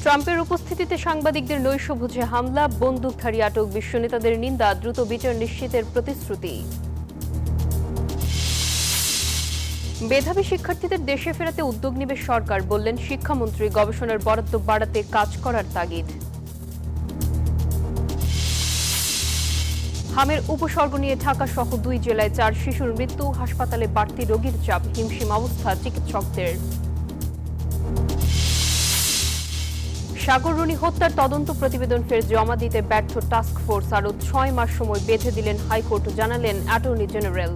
ট্রাম্পের উপস্থিতিতে সাংবাদিকদের নৈশভোজে হামলা, বন্দুকধারী আটক, বিশ্ব নেতাদের নিন্দা, দ্রুত বিচার নিশ্চিতের প্রতিশ্রুতি। মেধাবী শিক্ষার্থীদের দেশে ফেরাতে উদ্যোগ নেবে সরকার, বললেন শিক্ষামন্ত্রী। গবেষণার বরাদ্দ বাড়াতে কাজ করার তাগিদ। হামের উপসর্গ নিয়ে ঢাকা সহ 2 জেলায় 4 শিশুর মৃত্যু, হাসপাতালে বাড়তি রোগীর চাপ, হিমশিম অবস্থা চিকিৎসকদের। সাগররুনি হত্যার তদন্ত প্রতিবেদন ফের জমা দিতে ব্যর্থ টাস্ক ফোর্স, আরও 6 মাস সময় বেঁধে দিলেন হাইকোর্ট, জানালেন অ্যাটর্নি জেনারেল।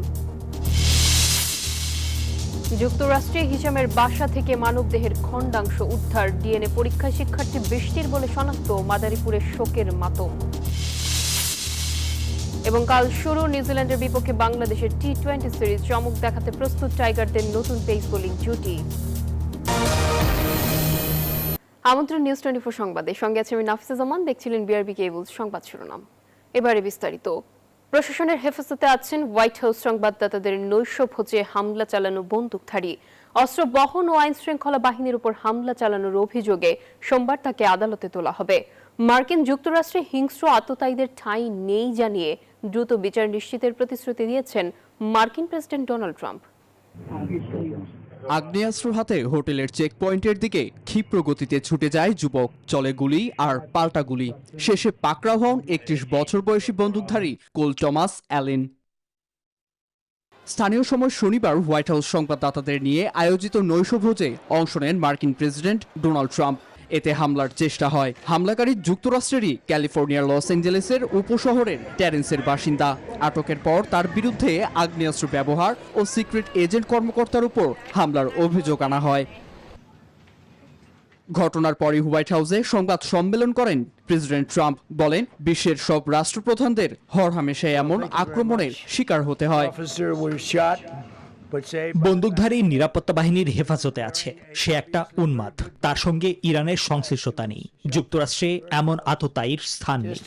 যুক্তরাষ্ট্রে হিশামের বাসা থেকে মানবদেহের খণ্ডাংশ উদ্ধার, ডিএনএ পরীক্ষায় শিক্ষার্থী বৃষ্টির বলে শনাক্ত, মাদারীপুরের শোকের মাতম। এবং কাল শুরু নিউজিল্যান্ডের বিপক্ষে বাংলাদেশের টি-20 সিরিজ, চমক দেখাতে প্রস্তুত টাইগারদের নতুন পেস বোলিং জুটি। আমন্ত্রণ নিউজ 24 সংবাদে, সঙ্গে আছে আমি নাফিসা জামান। দেখছিলেন বিআরবি কেবল সংবাদ শিরোনাম, এবারে বিস্তারিত। প্রশাসনের হেফাজতে আছেন হোয়াইট হাউস, সংবাদদাতাদের নৈশভোজে হামলা চালানো বন্দুকধারী। অস্ত্র বহন ও আইন শৃঙ্খলা বাহিনীর উপর হামলা চালানোর অভিযোগে সোমবার তাকে আদালতে তোলা হবে। মার্কিন যুক্তরাষ্ট্রে হিংস্র আততায়ীদের ঠাঁই নেই জানিয়ে দ্রুত বিচার নিশ্চিতের প্রতিশ্রুতি দিয়েছেন মার্কিন প্রেসিডেন্ট ডোনাল্ড ট্রাম্প। আগ্নেয়াস্ত্র হাতে হোটেলের চেকপয়েন্টের দিকে ক্ষিপ্র গতিতে ছুটে যায় যুবক, চলে গুলি আর পাল্টা গুলি। শেষে পাকড়াও হন 31 বছর বয়সী বন্দুকধারী কোল টমাস অ্যালেন। স্থানীয় সময় শনিবার হোয়াইট হাউস সংবাদদাতাদের নিয়ে আয়োজিত নৈশভোজে অংশ নেন মার্কিন প্রেসিডেন্ট ডোনাল্ড ট্রাম্প। এতে হামলার চেষ্টা হয়। হামলাকারী যুক্তরাষ্ট্রেরই ক্যালিফোর্নিয়ার লস অ্যাঞ্জেলেসের উপশহরের টেরেন্সের বাসিন্দা। আটকের পর তার বিরুদ্ধে আগ্নেয়াস্ত্র ব্যবহার ও সিক্রেট এজেন্ট কর্মকর্তার উপর হামলার অভিযোগ আনা হয়। ঘটনার পরই হোয়াইট হাউসে সংবাদ সম্মেলন করেন প্রেসিডেন্ট ট্রাম্প। বলেন, বিশ্বের সব রাষ্ট্রপ্রধানদের হরহামেশাই এমন আক্রমণের শিকার হতে হয়। বন্দুকধারী নিরাপত্তা বাহিনীর হেফাজতে আছে, সে একটা উন্মাদ। তার সঙ্গে ইরানের সংশ্লিষ্টতা নেই। যুক্তরাষ্ট্রে এমন আততায়ীর স্থান নেই।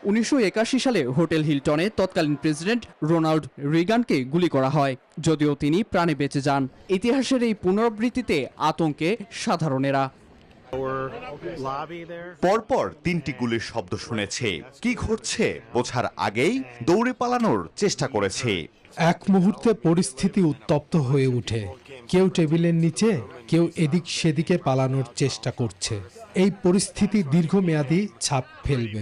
1981 সালে হোটেল হিলটনে তৎকালীন প্রেসিডেন্ট রোনাল্ড রিগানকে গুলি করা হয়, যদিও তিনি প্রাণে বেঁচে যান। ইতিহাসের এই পুনরাবৃত্তিতে আতঙ্কে সাধারণেরা। পরপর 3টি গুলির শব্দ শুনেছে। কি ঘটছে বোঝার আগেই দৌড়ে পালানোর চেষ্টা করেছে। এক মুহূর্তে পরিস্থিতি উত্তপ্ত হয়ে ওঠে। কেউ টেবিলের নিচে, কেউ এদিক সেদিকে পালানোর চেষ্টা করছে। এই পরিস্থিতি দীর্ঘমেয়াদী ছাপ ফেলবে।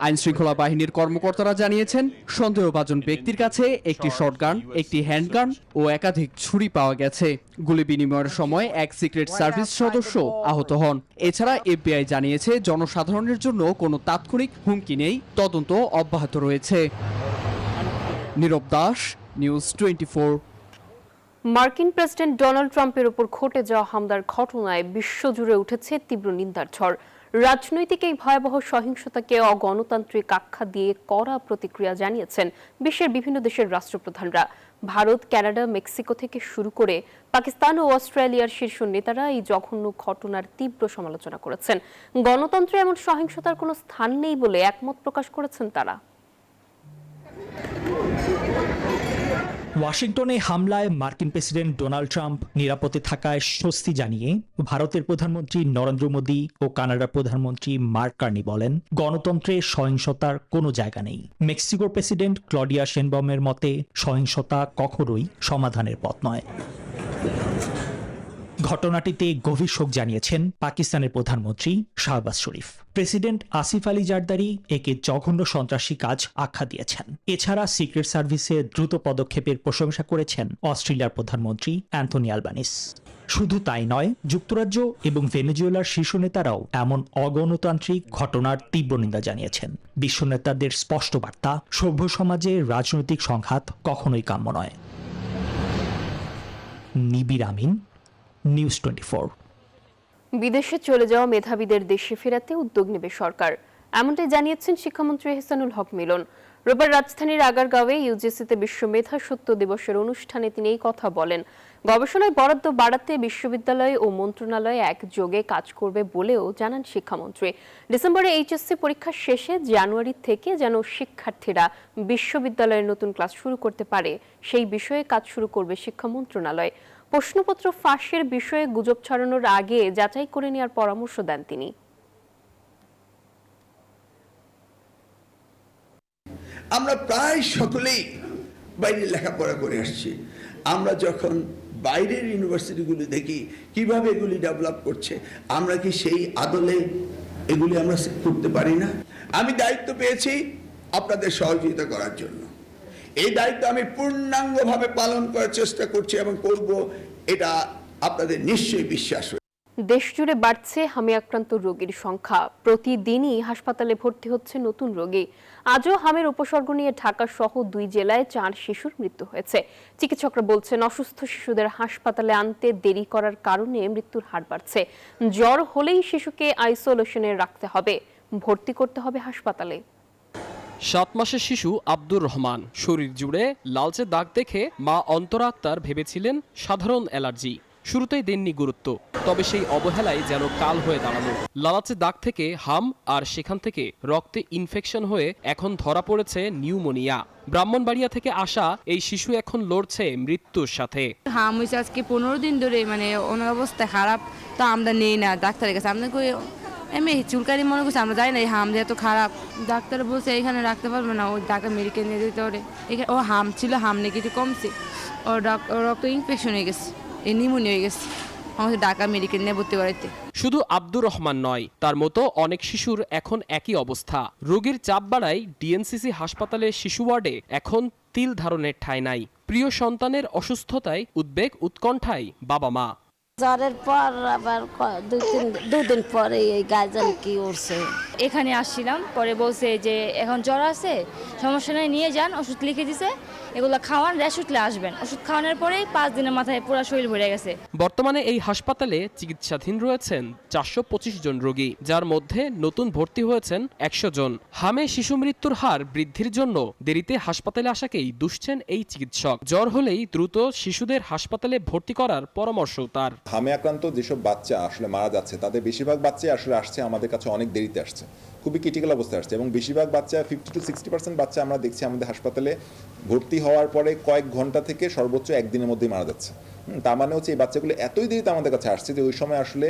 আইন শৃঙ্খলা বাহিনীর কর্মকর্তারা জানিয়েছেন, সন্দেহভাজন ব্যক্তির কাছে একটি শটগান, একটি হ্যান্ডগান ও একাধিক ছুরি পাওয়া গেছে। গুলি বিনিময়ের সময় এক সিক্রেট সার্ভিস সদস্য আহত হন। এছাড়া এফবিআই জানিয়েছে, জনসাধারণের জন্য কোনো তাৎক্ষণিক হুমকি নেই, তদন্ত অব্যাহত রয়েছে। নীরব দাস, নিউজ 24। মার্কিন প্রেসিডেন্ট ডোনাল্ড ট্রাম্পের উপর ঘটে যাওয়া হামলার ঘটনায় বিশ্বজুড়ে উঠেছে তীব্র নিন্দার ঝড়। রাজনৈতিক এই ভয়াবহ সহিংসতাকে অগণতান্ত্রিক আখ্যা দিয়ে কড়া প্রতিক্রিয়া জানিয়েছেন বিশ্বের বিভিন্ন দেশের রাষ্ট্রপ্রধানরা। ভারত, কানাডা, মেক্সিকো থেকে শুরু করে পাকিস্তান ও অস্ট্রেলিয়ার শীর্ষ নেতারা এই জঘন্য ঘটনার তীব্র সমালোচনা করেছেন। গণতন্ত্রে এমন সহিংসতার কোনো স্থান নেই বলে একমত প্রকাশ করেছেন তারা। ওয়াশিংটনে হামলায় মার্কিন প্রেসিডেন্ট ডোনাল্ড ট্রাম্প নিরাপদে থাকায় স্বস্তি জানিয়ে ভারতের প্রধানমন্ত্রী নরেন্দ্র মোদী ও কানাডার প্রধানমন্ত্রী মার্ক কার্নি বলেন, গণতন্ত্রে সহিংসতার কোনো জায়গা নেই। মেক্সিকোর প্রেসিডেন্ট ক্লডিয়া শেনবমের মতে, সহিংসতা কখনোই সমাধানের পথ নয়। ঘটনাটিতে গভীর শোক জানিয়েছেন পাকিস্তানের প্রধানমন্ত্রী শাহবাজ শরীফ। প্রেসিডেন্ট আসিফ আলী জারদারি একে জঘন্য সন্ত্রাসী কাজ আখ্যা দিয়েছেন। এছাড়া সিক্রেট সার্ভিসে দ্রুত পদক্ষেপের প্রশংসা করেছেন অস্ট্রেলিয়ার প্রধানমন্ত্রী অ্যান্থনি আলবানিস। শুধু তাই নয়, যুক্তরাজ্য এবং ভেনেজুয়েলার শীর্ষ নেতারাও এমন অগণতান্ত্রিক ঘটনার তীব্র নিন্দা জানিয়েছেন। বিশ্ব নেতাদের স্পষ্ট বার্তা, সভ্য সমাজে রাজনৈতিক সংঘাত কখনোই কাম্য নয়। নিবিড় আমিন, নিউজ 24। বিদেশে চলে যাওয়া মেধাবীদের দেশে ফেরাতে উদ্যোগ নেবে সরকার, এমনটাই জানিয়েছেন শিক্ষামন্ত্রী এহসানুল হক মিলন। রোববার রাজধানীর আগারগাঁওয়ে ইউজিসিতে বিশ্ব মেধা সত্য দিবসের অনুষ্ঠানে তিনি এই কথা বলেন। গবেষণায় বরাদ্দ বাড়াতে বিশ্ববিদ্যালয় ও মন্ত্রণালয় একযোগে কাজ করবে বলেও জানান শিক্ষামন্ত্রী। ডিসেম্বরে এইচএসসি পরীক্ষা শেষে জানুয়ারি থেকে যেন শিক্ষার্থীরা বিশ্ববিদ্যালয়ের নতুন ক্লাস শুরু করতে পারে, সেই বিষয়ে কাজ শুরু করবে শিক্ষা মন্ত্রণালয়। প্রশ্নপত্র ফাঁসের বিষয়ে গুজব ছড়ানোর আগে যাচাই করে নেওয়ার পরামর্শ দেন তিনি। আমরা প্রায় সকলেই বাইরে লেখাপড়া করে আসছি। আমরা যখন বাইরের ইউনিভার্সিটিগুলি দেখি কিভাবে এগুলি ডেভেলপ করছে, আমরা কি সেই আদলে এগুলি আমরা করতে পারি না? আমি দায়িত্ব পেয়েছি আপনাদের সহযোগিতা করার জন্য। এই দায়িত্ব আমি পূর্ণাঙ্গভাবে পালন করার চেষ্টা করছি এবং করব, এটা আপনাদের নিশ্চয়ই বিশ্বাস। দেশজুড়ে বাড়ছে হামি আক্রান্ত রোগীর সংখ্যা। প্রতিদিনই হাসপাতালে ভর্তি হচ্ছে নতুন রোগী। আজও হামের উপসর্গ নিয়ে ঢাকা সহ 2 জেলায় 4 শিশুর মৃত্যু হয়েছে। চিকিৎসকরা বলছেন, অসুস্থ শিশুদের হাসপাতালে আনতে দেরি করার কারণে মৃত্যুর হার বাড়ছে। জ্বর হলেই শিশুকে আইসোলেশনে রাখতে হবে, ভর্তি করতে হবে হাসপাতালে। 7 মাসের শিশু আব্দুর রহমান শরীর জুড়ে লালচে দাগ দেখে মা অন্তরা আক্তার ভেবেছিলেন সাধারণ অ্যালার্জি। শুরুতেই দেননি গুরুত্ব, তবে সেই অবহেলায় যেন কাল হয়ে দাঁড়ালো। লালাচে দাগ থেকে হাম, আর সেখান থেকে রক্তে ইনফেকশন হয়ে এখন ধরা পড়েছে নিউমোনিয়া। ব্রাহ্মণবাড়িয়া থেকে আসা এই শিশু এখন লড়ছে মৃত্যুর সাথে। হাম হয়েছে আজকে 15 দিন ধরে, মানে ওনার অবস্থা খারাপ, তো আমরা নেই না ডাক্তারের কাছে। আমরা কই এমনি চুলকারি মনে করছি, আমরা যাই না এই হাম যে এত খারাপ। ডাক্তার বলছে এখানে রাখতে পারবে না, ও ঢাকা মেডিকেল নিয়ে যেতে পারে। এখানে ও হাম ছিল, হাম নিয়ে কিছু কমছে, ওর রক্ত ইনফেকশন হয়ে গেছে, এই নিউমোনিয়া হয়ে গেছে, আমাদের ঢাকা মেডিকেল নিয়ে ভর্তি করাইতে। শুধু আব্দুর রহমান নয়, তার মতো অনেক শিশুর এখন একই অবস্থা। রোগীর চাপ বাড়ায় ডিএনসিসি হাসপাতালের শিশু ওয়ার্ডে এখন তিল ধারণের ঠাঁই নাই। প্রিয় সন্তানের অসুস্থতায় উদ্বেগ উৎকণ্ঠায় বাবা মা। জ্বরের পর আবার দুদিন পরে এই গাজন কি উঠছে। এখানে আসছিলাম, পরে বলছে যে এখন জ্বর আছে, সমস্যা নেই, নিয়ে যান, ওষুধ লিখে দিছে, এগুলো খাওয়ান, রেস্ট উঠলে আসবেন। ওষুধ খাওয়ানোর পরে 5 দিনের মাথায় পুরো শরীর ভরে গেছে। বর্তমানে এই হাসপাতালে চিকিৎসাধীন রয়েছেন 425 জন রোগী, যার মধ্যে নতুন ভর্তি হয়েছেন 100 জন। হামে শিশু মৃত্যুর হার বৃদ্ধির জন্য দেরিতে হাসপাতালে আসাকেই দুষছেন এই চিকিৎসক। জ্বর হলেই দ্রুত শিশুদের হাসপাতালে ভর্তি করার পরামর্শ তার। হামে আক্রান্ত যেসব বাচ্চা আসলে মারা যাচ্ছে, তাদের বেশিরভাগ বাচ্চাই আসলে আসছে আমাদের কাছে অনেক দেরিতে আসছে, খুবই ক্রিটিক্যাল অবস্থায় আসছে, এবং বেশিরভাগ বাচ্চা 50 to 60% বাচ্চা আমরা দেখছি আমাদের হাসপাতালে ভর্তি হওয়ার পরে কয়েক ঘন্টা থেকে সর্বোচ্চ একদিনের মধ্যেই মারা যাচ্ছে। তার মানে হচ্ছে এই বাচ্চাগুলো এতই দেরিতে আমাদের কাছে আসছে যে ওই সময় আসলে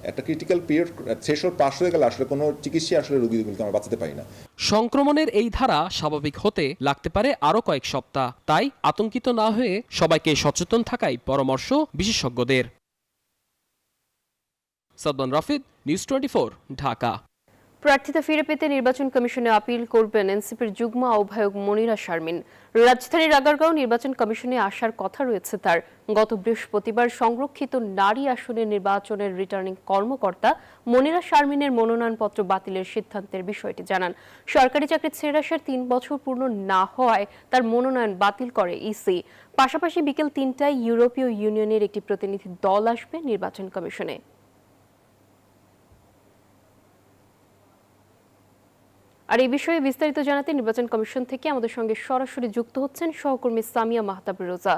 একটা ক্রিটিক্যাল পিরিয়ড থ্রেশহোল্ড পাস হয়ে গেলে আসলে কোনো চিকিৎসা আসলে রোগীগুলোকে আমরা বাঁচাতে পারি না। সংক্রমণের এই ধারা স্বাভাবিক হতে লাগতে পারে আরো কয়েক সপ্তাহ। তাই আতঙ্কিত না হয়ে সবাইকে সচেতন থাকাই পরামর্শ বিশেষজ্ঞদের। সাদমান রাফিদ, নিউজ 24, ঢাকা। প্রার্থিতা ফিরে পেতে নির্বাচন কমিশনে আপিল করবেন এনসিপির যুগ্ম আহ্বায়ক মনিরা শারমিন। রাজধানীর আগারগাঁও নির্বাচন কমিশনে আসার কথা রয়েছে তার। গত বৃহস্পতিবার সংরক্ষিত নারী আসনের নির্বাচনের রিটার্নিং কর্মকর্তা মনিরা শারমিনের মনোনয়নপত্র বাতিলের সিদ্ধান্তের বিষয়টি জানান। সরকারি চাকরি ছেড়ে আসার 3 বছর পূর্ণ না হওয়ায় তার মনোনয়ন বাতিল করে ইসি। পাশাপাশি বিকেল 3টায় ইউরোপীয় ইউনিয়নের একটি প্রতিনিধি দল আসবে নির্বাচন কমিশনে। আর এই বিষয়ে বিস্তারিত জানাতে নির্বাচন কমিশন থেকে আমাদের সঙ্গে সরাসরি যুক্ত হচ্ছেন সহকর্মী সামিয়া মাহতাব রোজা।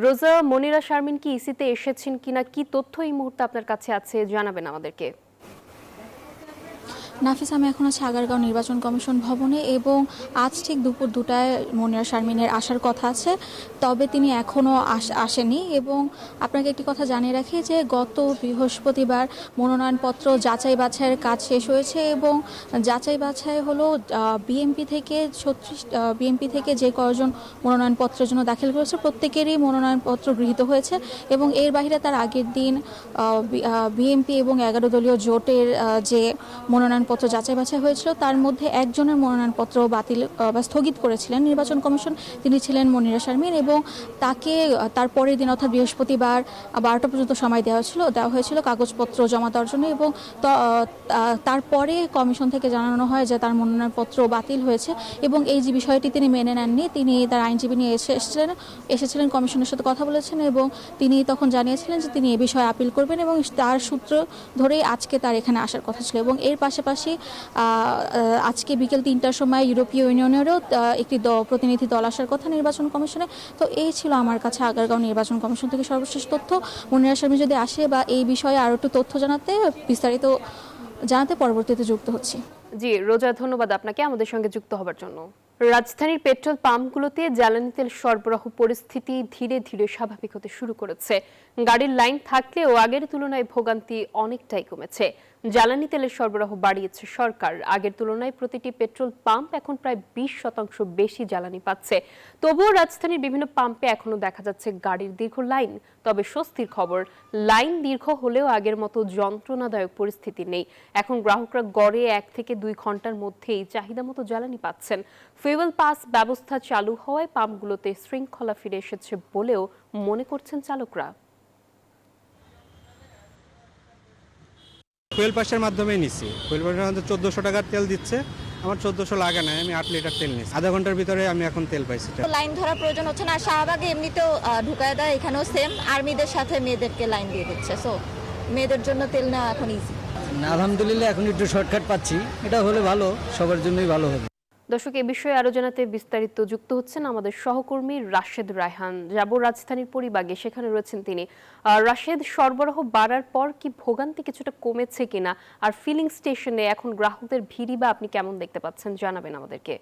রোজা, মনিরা শারমিন কি ইসিতে এসেছেন কিনা, কি তথ্য এই মুহূর্তে আপনার কাছে আছে জানাবেন আমাদেরকে। নাফিস, আমি এখন আছি আগারগাঁও নির্বাচন কমিশন ভবনে এবং আজ ঠিক দুপুর 2টায় মনিরা শারমিনের আসার কথা আছে, তবে তিনি এখনও আসেনি। এবং আপনাকে একটি কথা জানিয়ে রাখি যে গত বৃহস্পতিবার মনোনয়নপত্র যাচাই বাছাইয়ের কাজ শেষ হয়েছে এবং যাচাই বাছাই হলো বিএনপি থেকে যে কয়জন মনোনয়নপত্রের জন্য দাখিল করেছে প্রত্যেকেরই মনোনয়নপত্র গৃহীত হয়েছে এবং এর বাইরে তার আগের দিন বিএনপি এবং 11 দলীয় জোটের যে মনোনয়নপত্র যাচাই বাছাই হয়েছিল তার মধ্যে একজনের মনোনয়নপত্র বাতিল বা স্থগিত করেছিলেন নির্বাচন কমিশন। তিনি ছিলেন মনিরা শারমিন এবং তাকে তার পরের দিন অর্থাৎ বৃহস্পতিবার 12টা পর্যন্ত সময় দেওয়া হয়েছিল কাগজপত্র জমা দেওয়ার জন্য এবং তারপরে কমিশন থেকে জানানো হয় যে তার মনোনয়নপত্র বাতিল হয়েছে এবং এই যে বিষয়টি তিনি মেনে নেননি। তিনি তার আইনজীবী নিয়ে এসেছিলেন কমিশনের সাথে কথা বলেছেন এবং তিনি তখন জানিয়েছিলেন যে তিনি এ বিষয়ে আপিল করবেন এবং তার সূত্র ধরেই আজকে তার এখানে আসার কথা ছিল। এবং এর পাশাপাশি আজকে বিকেল 3টার সময় ইউরোপীয় ইউনিয়নেরও একটি প্রতিনিধি দল আসার কথা নির্বাচন কমিশনে। তো এই ছিল আমার কাছে আগারগাঁও নির্বাচন কমিশন থেকে সর্বশেষ তথ্য। মনিরা শারমিন যদি আসে বা এই বিষয়ে আরও একটু তথ্য বিস্তারিত জানাতে পরবর্তীতে যুক্ত হচ্ছি। জি রোজা, ধন্যবাদ আপনাকে আমাদের সঙ্গে যুক্ত হবার জন্য। রাজধানীর পেট্রোল পাম্পগুলোতে জ্বালানি তেল সরবরাহ পরিস্থিতি ধীরে ধীরে স্বাভাবিক হতে শুরু করেছে। গাড়ির লাইন থাকলেও আগের তুলনায় ভোগান্তি অনেকটাই কমেছে। জ্বালানি তেলের সরবরাহ বাড়িয়েছে সরকার। আগের তুলনায় প্রতিটি পেট্রোল পাম্প এখন প্রায় 20% বেশি জ্বালানি পাচ্ছে। তবুও রাজধানীর বিভিন্ন পাম্পে এখনো দেখা যাচ্ছে গাড়ির দীর্ঘ লাইন। তবে স্বস্তির খবর, লাইন দীর্ঘ হলেও আগের মতো যন্ত্রণাদায়ক পরিস্থিতি নেই। এখন গ্রাহকরা গড়ে 1 থেকে 2 ঘন্টার মধ্যেই চাহিদা মতো জ্বালানি পাচ্ছেন। ফুয়েল পাস ব্যবস্থা চালু হওয়ায় পাম্পগুলোতে শৃঙ্খলা ফিরে এসেছে বলেও মনে করছেন চালকরা। ফুয়েল পাসের মাধ্যমে নিচ্ছি। ফুয়েল পাসের মধ্যে 1400 টাকার তেল দিচ্ছে, আমার 1400 লাগে না, আমি 8 লিটার তেল নিচ্ছি। আধা ঘন্টার ভিতরে আমি এখন তেল পাইছি। লাইন ধরার প্রয়োজন হচ্ছে না, শাহবাগে এমনিতেও ঢুকায় দেয়, এখানেও সেম। আর্মিদের সাথে মেয়েদেরকে লাইন দিয়ে দিচ্ছে, সো মেয়েদের জন্য তেল নেওয়া এখন ইজি। আলহামদুলিল্লাহ এখন একটু শর্টকাট পাচ্ছি, এটা হলে ভালো, সবার জন্যই ভালো হবে। দর্শক, এ বিষয়ে আরো জানাতে বিস্তারিত যুক্ত হচ্ছেন আমাদের সহকর্মী রাশেদ রায়হান। যাব রাজধানীর পরিবাগে, সেখানে রয়েছেন তিনি। রাশেদ, সরবরাহ বাড়ার পর কি ভোগান্তি কিছুটা কমেছে কিনা, আর ফিলিং স্টেশনে এখন গ্রাহকদের ভিড়ই বা আপনি কেমন দেখতে পাচ্ছেন, জানাবেন আমাদেরকে।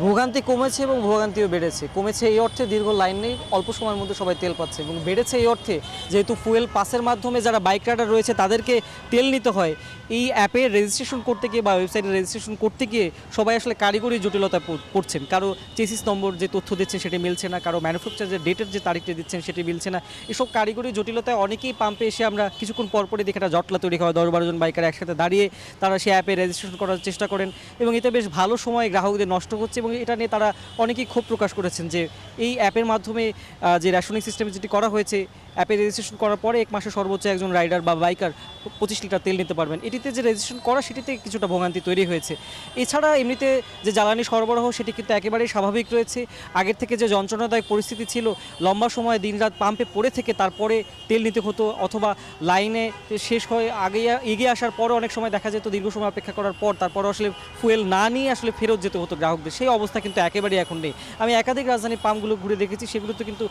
ভোগান্তি কমেছে এবং ভোগান্তিও বেড়েছে। কমেছে এই অর্থে দীর্ঘ লাইন নেই, অল্প সময়ের মধ্যে সবাই তেল পাচ্ছে, এবং বেড়েছে এই অর্থে যেহেতু ফুয়েল পাসের মাধ্যমে যারা বাইক রাইডার রয়েছে তাদেরকে তেল নিতে হয়। এই অ্যাপে রেজিস্ট্রেশন করতে গিয়ে বা ওয়েবসাইটে রেজিস্ট্রেশন করতে গিয়ে সবাই আসলে কারিগরি জটিলতা পড়ছেন। কারো চেসিস নম্বর যে তথ্য দিচ্ছেন সেটি মিলছে না, কারো ম্যানুফ্যাকচার যে ডেটের যে তারিখটা দিচ্ছেন সেটি মিলছে না। এসব কারিগরি জটিলতায় অনেকেই পাম্পে এসে আমরা কিছুক্ষণ পরপরই দেখে একটা জটলা তৈরি হয়। 10-12 জন বাইকার একসাথে দাঁড়িয়ে তারা সেই অ্যাপে রেজিস্ট্রেশন করার চেষ্টা করেন, এবং এতে বেশ ভালো সময় গ্রাহকদের নষ্ট হচ্ছে। এবং এটা নিয়ে তারা অনেকেই ক্ষোভ প্রকাশ করেছেন যে এই অ্যাপের মাধ্যমে যে রেশনিং সিস্টেম যেটি করা হয়েছে, অ্যাপে রেজিস্ট্রেশন করার পরে 1 মাসে সর্বোচ্চ একজন রাইডার বা বাইকার 25 লিটার তেল নিতে পারবেন। এটিতে যে রেজিস্ট্রেশন করা সেটিতে কিছুটা ভোগান্তি তৈরি হয়েছে। এছাড়া এমনিতে যে জ্বালানি সরবরাহ সেটি কিন্তু একেবারেই স্বাভাবিক রয়েছে। আগের থেকে যে যন্ত্রণাদায়ক পরিস্থিতি ছিল, লম্বা সময় দিনরাত পাম্পে পড়ে থেকে তারপরে তেল নিতে হতো, অথবা লাইনে শেষ হয়ে এগিয়ে আসার পরে অনেক সময় দেখা যেত দীর্ঘ সময় অপেক্ষা করার পর তারপরে আসলে ফুয়েল না নিয়ে আসলে ফেরত যেতে হতো গ্রাহকদের। সেই অবস্থা কিন্তু একেবারেই এখন নেই। আমি একাধিক রাজধানীর পাম্পগুলো ঘুরে দেখেছি, সেগুলোতে কিন্তু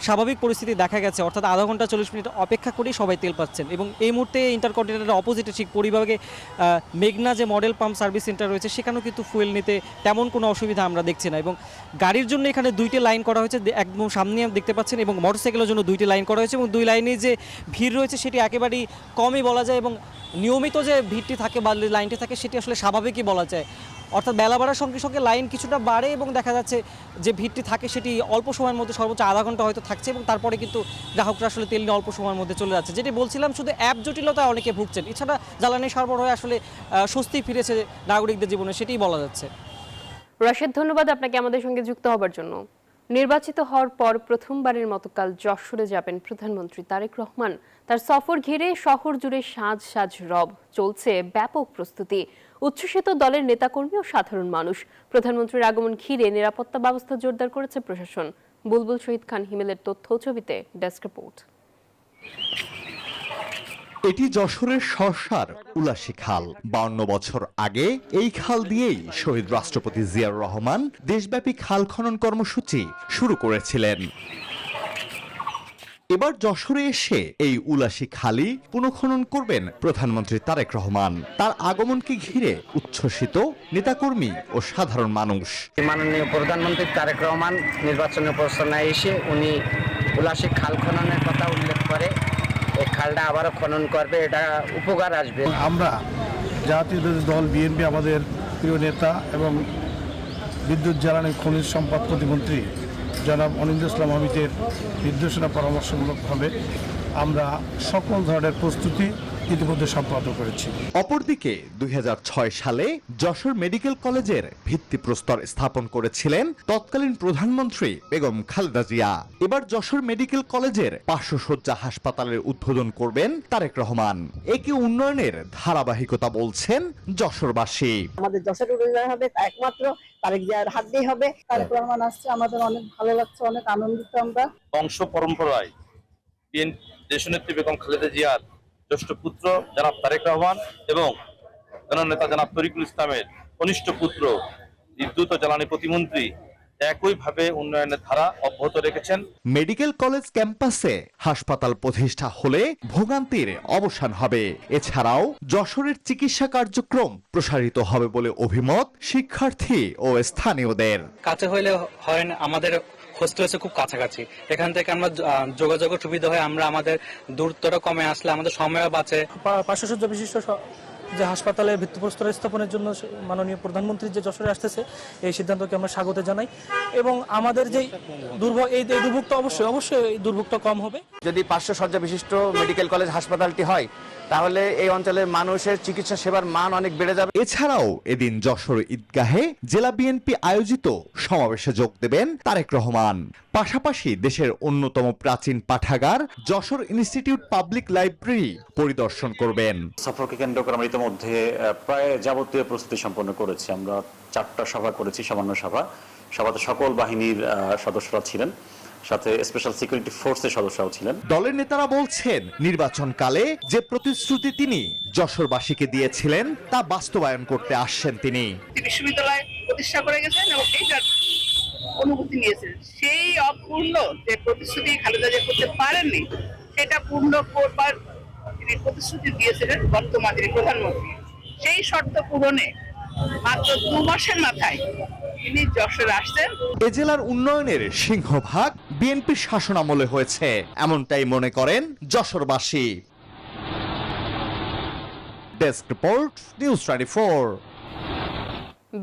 স্বাভাবিক পরিস্থিতি দেখা গেছে, অর্থাৎ আধা ঘন্টা 40 মিনিট অপেক্ষা করেই সবাই তেল পাচ্ছেন। এবং এই মুহূর্তে ইন্টারকন্টিনেন্টালের অপোজিটে ঠিক পরিবাগে মেঘনা যে মডেল পাম্প সার্ভিস সেন্টার রয়েছে, সেখানেও কিন্তু ফুয়েল নিতে তেমন কোনো অসুবিধা আমরা দেখছি না। এবং গাড়ির জন্য এখানে 2টি লাইন করা হয়েছে, একদম সামনে দেখতে পাচ্ছেন, এবং মোটরসাইকেলের জন্য 2টি লাইন করা হয়েছে, এবং 2 লাইনে যে ভিড় রয়েছে সেটি একেবারেই কমই বলা যায়। এবং নিয়মিত যে ভিড়টি থাকে বা লাইনটি থাকে সেটি আসলে স্বাভাবিকই বলা যায়। অর্থাৎ বেলা বাড়ার সঙ্গে সঙ্গে লাইন কিছুটা বাড়ে, এবং দেখা যাচ্ছে যে ভিড়টি থাকে সেটি অল্প সময়ের মধ্যে সর্বোচ্চ আধা ঘন্টা হয়তো থাকছে, এবং তারপরে কিন্তু গ্রাহকরা আসলে তেল নিয়ে অল্প সময়ের মধ্যে চলে যাচ্ছে। যেটি বলছিলাম, শুধু অ্যাপ জটিলতায় অনেকে ভুগছেন, এছাড়া জ্বালানি সরবরাহে আসলে স্বস্তি ফিরেছে নাগরিকদের জীবনে, সেটিই বলা যাচ্ছে। রাশেদ, ধন্যবাদ আপনাকে আমাদের সঙ্গে যুক্ত হবার জন্য। নির্বাচিত হওয়ার পর প্রথমবারের মতো কাল যশোরে যাবেন প্রধানমন্ত্রী তারেক রহমান। তার সফর ঘিরে শহর জুড়ে সাজ সাজ রব, চলছে ব্যাপক প্রস্তুতি। উচ্ছ্বসিত দলের নেতাকর্মী ও সাধারণ মানুষ। প্রধানমন্ত্রীর আগমন ঘিরে নিরাপত্তা ব্যবস্থা জোরদার করেছে প্রশাসন। বুলবুল শহীদ খান হিমেলের তথ্য ছবিতে ডেস্ক রিপোর্ট। এটি যশোরের শর্ষার উলাসী খাল। 52 বছর আগে এই খাল দিয়েই শহীদ রাষ্ট্রপতি জিয়াউর রহমান দেশব্যাপী খাল খনন কর্মসূচি শুরু করেছিলেন। এবার যশোরে এসে এই উলাসী খালি পুনঃখনন করবেন প্রধানমন্ত্রী তারেক রহমান। তার আগমনকে ঘিরে উচ্ছ্বসিত নেতাকর্মী ও সাধারণ মানুষ। মাননীয় প্রধানমন্ত্রী তারেক রহমান নির্বাচনী প্রচারণায় এসে উনি উলাসী খাল খননের কথা উল্লেখ করে এই খালটা আবারও খনন করবে, এটা উপকার আসবে। আমরা জাতীয় দল বিএনপি, আমাদের প্রিয় নেতা এবং বিদ্যুৎ জ্বালানি খনিজ সম্পদ প্রতিমন্ত্রী জনাব অনিন্দ্র ইসলাম হামিদের নির্দেশনা পরামর্শমূলকভাবে আমরা সকল ধরনের প্রস্তুতি ইতিমধ্যে সম্পাদন করেছি। অপরদিকে 2006 সালে যশোর মেডিকেল কলেজের ভিত্তিপ্রস্তর স্থাপন করেছিলেন তৎকালীন প্রধানমন্ত্রী বেগম খালেদা জিয়া। এবার যশোর মেডিকেল কলেজের 500 শয্যা হাসপাতালের উদ্বোধন করবেন তারেক রহমান। একই উন্নয়নের ধারাবাহিকতা বলছেন যশোরবাসী। আমাদের যশোরের উন্নয়ন হবে একমাত্র তারেক জিয়ার হাত দিয়ে হবে। তারেক রহমান আসছে, আমাদের অনেক ভালো লাগছে, অনেক আনন্দিত আমরা। বংশ পরম্পরায় দেশনেত্রী বেগম খালেদা জিয়ার জ্যেষ্ঠ পুত্র জনাব তারেক রহমান এবং জননেতা জনাব তরিকুল ইসলামের কনিষ্ঠ পুত্র বিদ্যুৎ ও জ্বালানি প্রতিমন্ত্রী একইভাবে উন্নয়নের ধারা অব্যাহত রেখেছেন। মেডিকেল কলেজ ক্যাম্পাসে হাসপাতাল প্রতিষ্ঠা হলে ভোগান্তির অবসান হবে। এছাড়াও যশোরের চিকিৎসা কার্যক্রম প্রসারিত হবে বলে অভিমত শিক্ষার্থী ও স্থানীয়দের। কাছে হইলে হয় না, আমাদের হোস্টেল হচ্ছে খুব কাছাকাছি, এখান থেকে আমরা যোগাযোগের সুবিধা হয়, আমরা আমাদের দূরত্বটা কমে আসলে আমাদের সময় বাঁচে। 500 শয্যা বিশিষ্ট যে হাসপাতালে ভিত্তিপ্রস্তর স্থাপনের জন্য মাননীয় প্রধানমন্ত্রী যে যশোরে আসতেছে, এই সিদ্ধান্তকে আমরা স্বাগত জানাই এবং আমাদের যে এই দুর্ভোগটা অবশ্যই এই দুর্ভোগটা কম হবে। যদি 500 শয্যা বিশিষ্ট মেডিকেল কলেজ হাসপাতালটি হয় তাহলে এই অঞ্চলের মানুষের চিকিৎসা সেবার মান অনেক বেড়ে যাবে। এছাড়াও এদিন যশোর ঈদগাহে জেলা বিএনপি আয়োজিত সমাবেশে যোগ দেবেন তারেক রহমান। পাশাপাশি দেশের অন্যতম প্রাচীন পাঠাগার যশোর ইনস্টিটিউট পাবলিক লাইব্রেরি পরিদর্শন করবেন। সফরকে কেন্দ্র করে আমরা ইতিমধ্যে প্রায় যাবতীয় প্রস্তুতি সম্পন্ন করেছি। আমরা 4টা সভা করেছি, সামান্য সভাতে সকল বাহিনীর সদস্যরা ছিলেন, সাথে স্পেশাল সিকিউরিটি ফোর্সের সদস্যরাও ছিলেন। দলের নেতারা বলছেন নির্বাচনকালে যে প্রতিশ্রুতি তিনি যশোরবাসীকে দিয়েছিলেন তা বাস্তবায়ন করতে আসছেন তিনি। বিশ্ববিদ্যালয় প্রতিষ্ঠা করে গেছেন এবং এইটার অনুভূতি নিয়েছেন। সেই অপূর্ণ যে প্রতিশ্রুতি খালেদা জিয়া করতে পারেননি সেটা পূর্ণ করবার তিনি প্রতিশ্রুতি দিয়েছিলেন বর্তমান যিনি প্রধানমন্ত্রী। সেই শর্ত পূরণে মাত্র 2 মাসের মাথায় তিনি যশোরে আসছেন। এ জেলার উন্নয়নের সিংহভাগ বিএনপির শাসনামলে হয়েছে, এমনটাই মনে করেন যশোরবাসী। Desk report, news 24।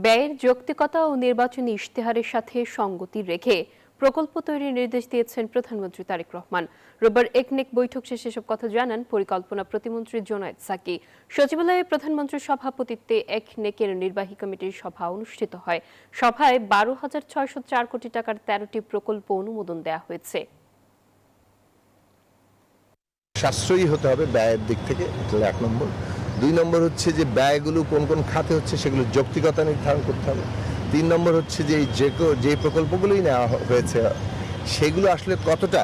ব্যয়ের যৌক্তিকতা ও নির্বাচনী ইশতেহারের সাথে সঙ্গতি রেখে প্রকল্প তৈরির নির্দেশ দিয়েছেন প্রধানমন্ত্রী তারেক রহমান। রোববার একনেক বৈঠক শেষে এসব কথা জানান পরিকল্পনা প্রতিমন্ত্রী জোনায়েদ সাকি। সচিবালয়ে প্রধানমন্ত্রীর সভাপতিত্বে একনেকের নির্বাহী কমিটির সভা অনুষ্ঠিত হয়। সভায় 12,604 কোটি টাকার 13টি প্রকল্প অনুমোদন দেওয়া হয়েছে। সাশ্রয়ী হতে হবে ব্যয়ের দিক থেকে, এটা 1 নম্বর। 2 নম্বর হচ্ছে যে ব্যয়গুলো কোন কোন খাতে হচ্ছে সেগুলো যৌক্তিকতা নির্ধারণ করতে হবে। 3 নম্বর হচ্ছে যে যে প্রকল্পগুলোই নেওয়া হয়েছে সেগুলো আসলে কতটা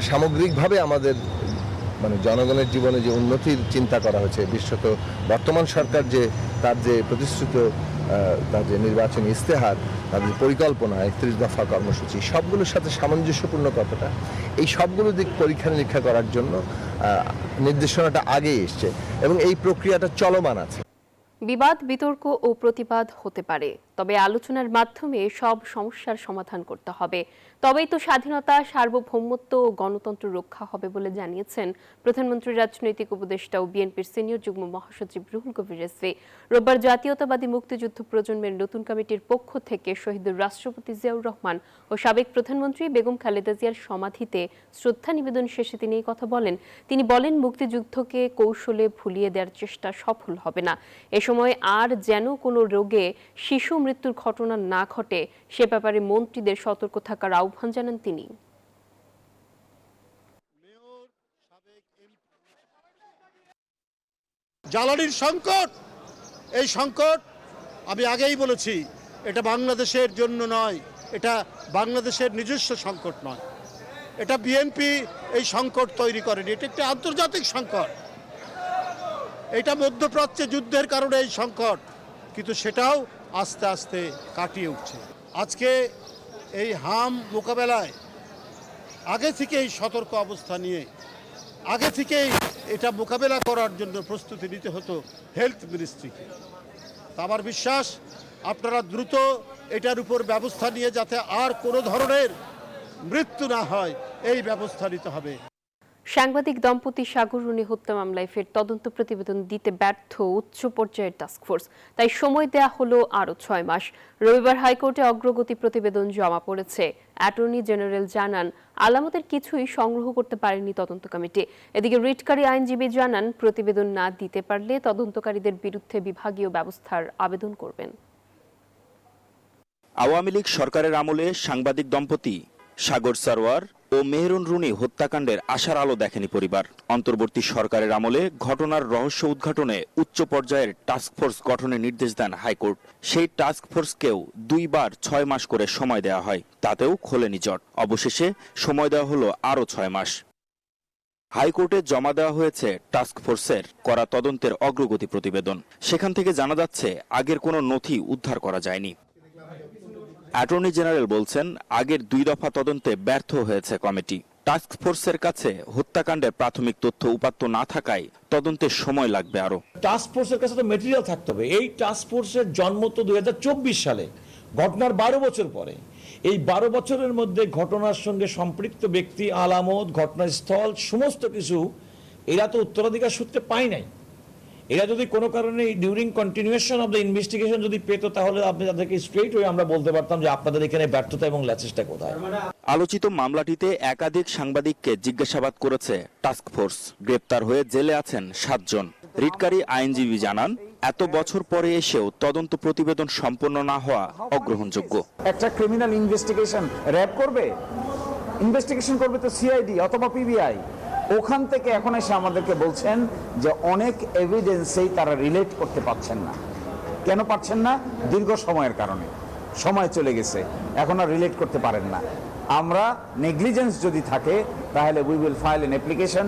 সামগ্রিকভাবে আমাদের জনগণের জীবনে যে উন্নতির চিন্তা করা হয়েছে, বিশেষত বর্তমান সরকার যে তার যে প্রতিশ্রুত তার যে নির্বাচনী ইশতেহার, তাদের পরিকল্পনা 31 দফা কর্মসূচি, সবগুলোর সাথে সামঞ্জস্যপূর্ণ কতটা, এই সবগুলো দিক পরীক্ষা নিরীক্ষা করার জন্য নির্দেশনাটা আগেই এসছে এবং এই প্রক্রিয়াটা চলমান আছে। বিবাদ, বিতর্ক ও প্রতিবাদ হতে পারে, তবে আলোচনার মাধ্যমে সব সমস্যার সমাধান করতে হবে। তবেই তো স্বাধীনতা, সার্বভৌমত্ব ও গণতন্ত্র রক্ষা হবে বলে জানিয়েছেন প্রধানমন্ত্রীর রাজনৈতিক উপদেষ্টা ও বিএনপির সিনিয়র যুগ্ম মহাসচিব রুহুল কবির রিজভী। রোববার জাতীয়তাবাদী মুক্তিযুদ্ধ প্রজন্মের নতুন কমিটির পক্ষ থেকে শহীদ রাষ্ট্রপতি জিয়াউর রহমান ও সাবেক প্রধানমন্ত্রী বেগম খালেদা জিয়ার সমাধিতে শ্রদ্ধা নিবেদন শেষে তিনি এই কথা বলেন। তিনি বলেন, মুক্তিযুদ্ধকে কৌশলে ভুলিয়ে দেওয়ার চেষ্টা সফল হবে না। এ সময় আর যেন কোনো রোগে শিশু মৃত্যুর ঘটনা না ঘটে সে ব্যাপারে মন্ত্রীদের সতর্ক থাকার আহ্বান জানান তিনি। জ্বালানির সংকট, এই সংকট আমি আগেই বলেছি, এটা বাংলাদেশের জন্য নয়, এটা বাংলাদেশের নিজস্ব সংকট নয়, এটা বিএনপি এই সংকট তৈরি করেনি, এটা একটি আন্তর্জাতিক সংকট। এটা মধ্যপ্রাচ্যে যুদ্ধের কারণে এই সংকট, কিন্তু সেটাও আস্তে আস্তে কাটিয়ে উঠছে। আজকে এই হাম মোকাবেলায় আগে থেকেই সতর্ক অবস্থা নিয়ে আগে থেকেই এটা মোকাবেলা করার জন্য প্রস্তুতি নিতে হতো হেলথ মিনিস্ট্রিকে। তা আমার বিশ্বাস আপনারা দ্রুত এটার উপর ব্যবস্থা নিয়ে যাতে আর কোনো ধরনের মৃত্যু না হয় এই ব্যবস্থা নিতে হবে। সাংবাদিক দম্পতি সাগর রুনি হত্যা মামলায় ফের তদন্ত প্রতিবেদন দিতে ব্যর্থ উচ্চ পর্যায়ের টাস্কফোর্স, তাই সময় দেয়া হলো আরও 6 মাস। রবিবার হাইকোর্টে অগ্রগতি প্রতিবেদন জমা পড়েছে। অ্যাটর্নি জেনারেল জানান, আলামতের কিছুই সংগ্রহ করতে পারেনি তদন্ত কমিটি। এদিকে রিটকারী আইনজীবী জানান, প্রতিবেদন না দিতে পারলে তদন্তকারীদের বিরুদ্ধে বিভাগীয় ব্যবস্থার আবেদন করবেন। আওয়ামী লীগ সরকারের আমলে সাংবাদিক দম্পতি সাগর সারওয়ার ও মেহরুন রুনি হত্যাকাণ্ডের আশার আলো দেখেনি পরিবার। অন্তর্বর্তী সরকারের আমলে ঘটনার রহস্য উদ্ঘাটনে উচ্চ পর্যায়ের টাস্কফোর্স গঠনের নির্দেশ দেন হাইকোর্ট। সেই টাস্কফোর্সকেও 2 বার 6 মাস করে সময় দেওয়া হয়, তাতেও খোলেনি জট। অবশেষে সময় দেওয়া হলো আরও 6 মাস। হাইকোর্টে জমা দেওয়া হয়েছে টাস্কফোর্সের করা তদন্তের অগ্রগতি প্রতিবেদন। সেখান থেকে জানা যাচ্ছে আগের কোনো নথি উদ্ধার করা যায়নি। অ্যাটর্নি জেনারেল বলছেন আগের 2 দফা তদন্তে ব্যর্থ হয়েছে কমিটি। টাস্ক ফোর্সের কাছে হত্যাকাণ্ডের প্রাথমিক তথ্য উপাত্ত না থাকায় তদন্তের সময় লাগবে আরো। টাস্ক ফোর্সের কাছে তো মেটেরিয়াল থাকতে হবে। এই টাস্ক ফোর্সের জন্ম তো 2024 সালে, ঘটনার 12 বছর পরে। এই 12 বছরের মধ্যে ঘটনার সঙ্গে সম্পৃক্ত ব্যক্তি, আলামত, ঘটনাস্থল সমস্ত কিছু এরা তো উত্তরাধিকার সূত্রে পায় নাই। এরা যদি কোনো কারণে during continuation of the investigation যদি পেত, তাহলে আপনি তাদেরকে স্ট্রেট হয়ে আমরা বলতে পারতাম যে আপনাদের এখানে ব্যর্থতা এবং ল্যাচেসটা কোথায়। আলোচিত মামলাটিতে একাধিক সাংবাদিককে জিজ্ঞাসাবাদ করেছে টাস্ক ফোর্স। গ্রেপ্তার হয়ে জেলে আছেন 7 জন। রিটকারী আইনজীবী জানান, এত বছর পরে এসেও তদন্ত প্রতিবেদন সম্পন্ন না হওয়া অগ্রহণযোগ্য। একটা ক্রিমিনাল ইনভেস্টিগেশন র্যাব করবে, ইনভেস্টিগেশন করবে তো সিআইডি অথবা পিবিআই। ওখান থেকে এখন এসে আমাদেরকে বলছেন যে অনেক এভিডেন্সেই তারা রিলেট করতে পারছেন না। কেন পারছেন না? দীর্ঘ সময়ের কারণে, সময় চলে গেছে, এখন আর রিলেট করতে পারেন না। আমরা নেগলিজেন্স যদি থাকে তাহলে we will file an application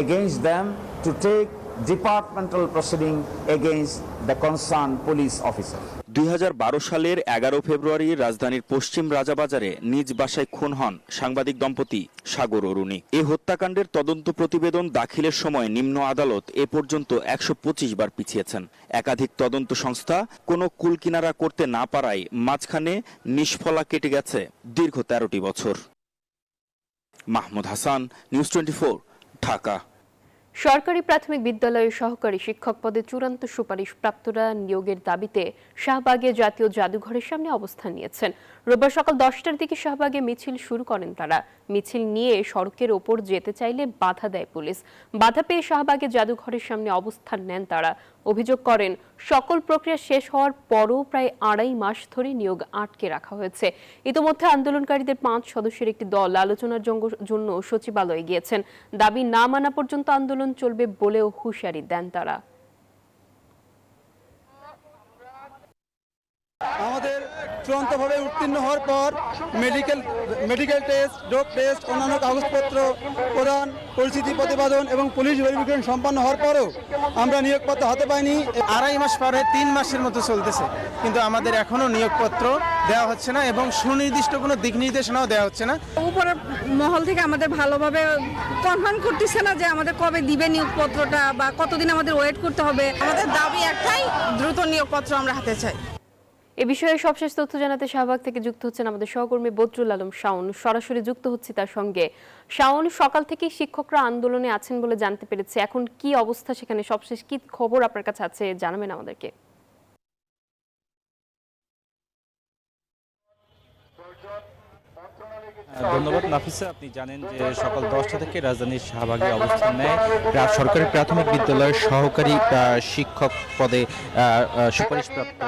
against them to take departmental proceeding against the concern police officer. 2012 সালের 11 ফেব্রুয়ারি রাজধানীর পশ্চিম রাজাবাজারে নিজ বাসায় খুন হন সাংবাদিক দম্পতি সাগর ও রুনি। এই হত্যাকাণ্ডের তদন্ত প্রতিবেদন দাখিলের সময় নিম্ন আদালত এ পর্যন্ত 125 বার পিছিয়েছেন। একাধিক তদন্ত সংস্থা কোনো কুলকিনারা করতে না পারায় মাঝখানে নিষ্ফলা কেটে গেছে দীর্ঘ 13টি বছর। মাহমুদ হাসান, নিউজ 24, ঢাকা। সরকারি প্রাথমিক বিদ্যালয়ের সহকারী শিক্ষক পদে চূড়ান্ত সুপারিশ প্রাপ্তরা নিয়োগের দাবিতে শাহবাগে জাতীয় জাদুঘরের সামনে অবস্থান নিয়েছেন। রোববার সকাল 10টার দিকে শাহবাগে মিছিল শুরু করেন তারা। মিছিল নিয়ে সড়কের ওপর যেতে চাইলে বাধা দেয় পুলিশ। বাধা পেয়ে শাহবাগে জাদুঘরের সামনে অবস্থান নেন তারা। অভিযোগ করেন, সকল প্রক্রিয়া শেষ হওয়ার পরও প্রায় 2.5 মাস ধরে নিয়োগ আটকে রাখা হয়েছে। ইতোমধ্যে আন্দোলনকারীদের 5 সদস্যের একটি দল আলোচনার জন্য সচিবালয়ে গিয়েছেন। দাবি না মানা পর্যন্ত আন্দোলন চলবে বলেও হুঁশিয়ারি দেন তারা। আমাদের চূড়ান্তভাবে উত্তীর্ণ হওয়ার পর মেডিকেল টেস্ট, ডোপ টেস্ট, অন্যান্য কাগজপত্র প্রদান, পরিস্থিতি প্রতিপাদন এবং পুলিশ ভেরিফিকেশন সম্পন্ন হওয়ার পরও আমরা নিয়োগপত্র হাতে পাইনি। 2.5 মাস পরে 3 মাসের মতো চলতেছে, কিন্তু আমাদের এখনো নিয়োগপত্র দেওয়া হচ্ছে না এবং সুনির্দিষ্ট কোনো দিক নির্দেশনাও দেওয়া হচ্ছে না। উপরের মহল থেকে আমাদের ভালোভাবে কনফার্ম করতেছে না যে আমাদের কবে দিবে নিয়োগপত্রটা বা কতদিন আমাদের ওয়েট করতে হবে। আমাদের দাবি একটাই, দ্রুত নিয়োগপত্র আমরা হাতে চাই। এ বিষয়ে সবশেষ তথ্য জানাতে শাহবাগ থেকে যুক্ত হচ্ছেন আমাদের সহকর্মী বদরুল আলম শাওন। সরাসরি যুক্ত হচ্ছি তার সঙ্গে। শাওন, সকাল থেকেই শিক্ষকরা আন্দোলনে আছেন বলে জানতে পেরেছে, এখন কি অবস্থা সেখানে, সবশেষ কি খবর আপনার কাছে আছে জানাবেন আমাদেরকে। ধন্যবাদ নাফিসা। আপনি জানেন যে সকাল 10টা থেকে রাজধানীর শাহবাগে অবস্থান নেয় সরকারি প্রাথমিক বিদ্যালয়ের সহকারী শিক্ষক পদে সুপারিশপ্রাপ্ত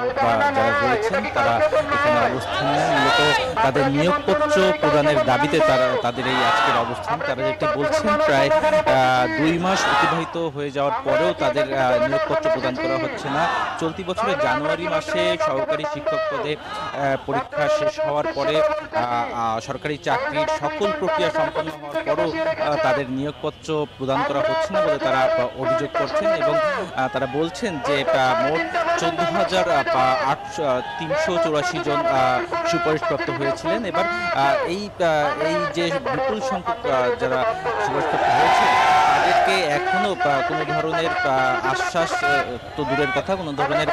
যারা রয়েছেন তারা এখানে অবস্থান নেন। মূলত তাদের নিয়োগপত্র প্রদানের দাবিতে তাদের এই আজকের অবস্থান। তারা যেটি বলছেন, প্রায় 2 মাস অতিবাহিত হয়ে যাওয়ার পরেও তাদের নিয়োগপত্র প্রদান করা হচ্ছে না। চলতি বছরের জানুয়ারি মাসে সহকারী শিক্ষক পদে পরীক্ষা শেষ হওয়ার পরে সরকারি চাকরির সকল প্রক্রিয়া সম্পন্ন হওয়ার পরও তাদের নিয়োগপত্র প্রদান করা হচ্ছে না বলে তারা অভিযোগ করছেন এবং তারা বলছেন যে মোট 14,384 জন সুপারিশপ্রাপ্ত হয়েছিলেন। এবার এই যে বিপুল সংখ্যক যারা সুপারিশপ্রাপ্ত হয়েছে তাদেরকে এখনো কোনো ধরনের আশ্বাস তো দূরের কথা, কোনো ধরনের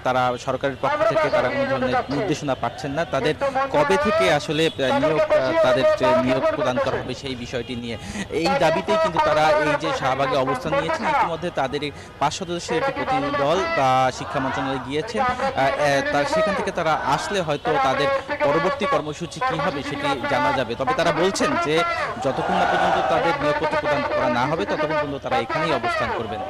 তারা সরকারের পক্ষ থেকে তারা কোনো ধরনের নির্দেশনা পাচ্ছেন না। তাদের কবে থেকে আসলে তাদের নিয়োগ প্রদান করা হবে সেই বিষয়টি নিয়ে এই দাবিতেই কিন্তু তারা এই যে শাহবাগে অবস্থান নিয়েছেন। ইতিমধ্যে তাদের 5 সদস্যের একটি প্রতিনিধি দল শিক্ষা মন্ত্রণালয়ে গিয়েছেন। সেখান থেকে তারা আসলে হয়তো তাদের পরবর্তী কর্মসূচি কি হবে সেটি জানা যাবে। তবে তারা বলছেন যে যতক্ষণ না পর্যন্ত তাদের নিয়োগপত্র প্রদান করা না হবে ততক্ষণ পর্যন্ত তারা এখানেই অবস্থান করবেন।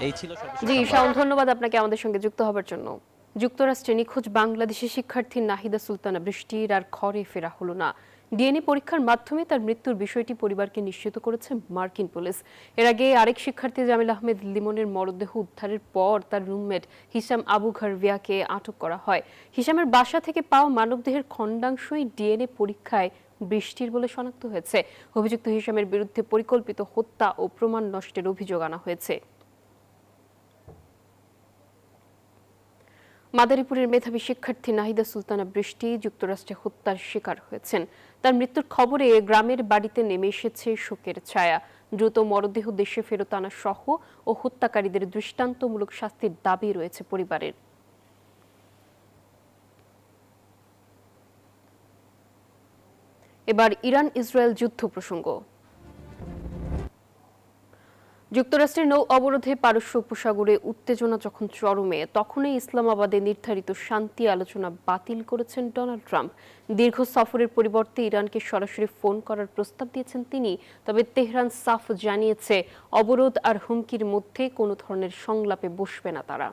এই ছিল। জি শাওন, ধন্যবাদ আপনাকে আমাদের সঙ্গে যুক্ত হবার জন্য। যুক্তরাষ্ট্রে নিখোঁজ বাংলাদেশি শিক্ষার্থী নাহিদা সুলতানা বৃষ্টির আর ঘরে ফেরা হলো না। ডিএনএ পরীক্ষার মাধ্যমে তার মৃত্যুর বিষয়টি পরিবারকে নিশ্চিত করেছে মার্কিন পুলিশ। এর আগে আরেক শিক্ষার্থী জামিল আহমেদ লিমনের মরদেহ উদ্ধারের পর তার রুমমেট হিসাম আবু ঘরভিয়াকে আটক করা হয়। হিসামের বাসা থেকে পাওয়া মানবদেহের খণ্ডাংশই ডিএনএ পরীক্ষায় বৃষ্টির বলে শনাক্ত হয়েছে। অভিযুক্ত হিসামের বিরুদ্ধে পরিকল্পিত হত্যা ও প্রমাণ নষ্টের অভিযোগ আনা হয়েছে। মাদারীপুরের মেধাবী শিক্ষার্থী নাহিদা সুলতানা বৃষ্টি যুক্তরাষ্ট্রে হত্যার শিকার হয়েছেন। তার মৃত্যুর খবরে গ্রামের বাড়িতে নেমে এসেছে শোকের ছায়া। দ্রুত মরদেহ দেশে ফেরত আনা সহ ও হত্যাকারীদের দৃষ্টান্তমূলক শাস্তির দাবি রয়েছে পরিবারের। এবার ইরান ইসরায়েল যুদ্ধ প্রসঙ্গ। যুক্তরাষ্ট্রের নৌ অবরোধে পারস্য উপসাগরে উত্তেজনা যখন চরমে, তখনই ইসলামাবাদে নির্ধারিত শান্তি আলোচনা বাতিল করেছেন ডোনাল্ড ট্রাম্প। দীর্ঘ সফরের পরিবর্তে ইরানকে সরাসরি ফোন করার প্রস্তাব দিয়েছেন তিনি। তবে তেহরান সাফ জানিয়েছে, অবরোধ আর হুমকির মধ্যে কোনো ধরনের সংলাপে বসবে না তারা।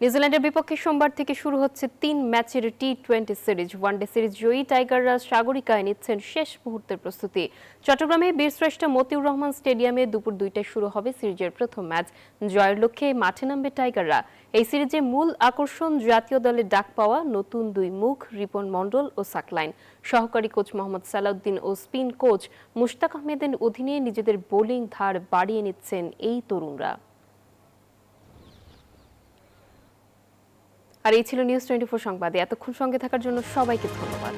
নিউজিল্যান্ডের বিপক্ষে সোমবার থেকে শুরু হচ্ছে 3 ম্যাচের টি-20 সিরিজ। ওয়ানডে সিরিজ জয়ী টাইগাররা সাগরিকায় নিচ্ছেন শেষ মুহূর্তের প্রস্তুতি। চট্টগ্রামে বীরশ্রেষ্ঠ মতিউর রহমান স্টেডিয়ামে দুপুর 2টায় শুরু হবে সিরিজের প্রথম ম্যাচ। জয়ের লক্ষ্যে মাঠে নামবে টাইগাররা। এই সিরিজে মূল আকর্ষণ জাতীয় দলে ডাক পাওয়া নতুন 2 মুখ রিপন মণ্ডল ও সাকলাইন। সহকারী কোচ মোহাম্মদ সালাউদ্দিন ও স্পিন কোচ মুশতাক আহমেদের অধীনে নিজেদের বোলিং ধার বাড়িয়ে নিচ্ছেন এই তরুণরা। আর এই ছিল নিউজ 24 সংবাদে। এতক্ষণ সঙ্গে থাকার জন্য সবাইকে ধন্যবাদ।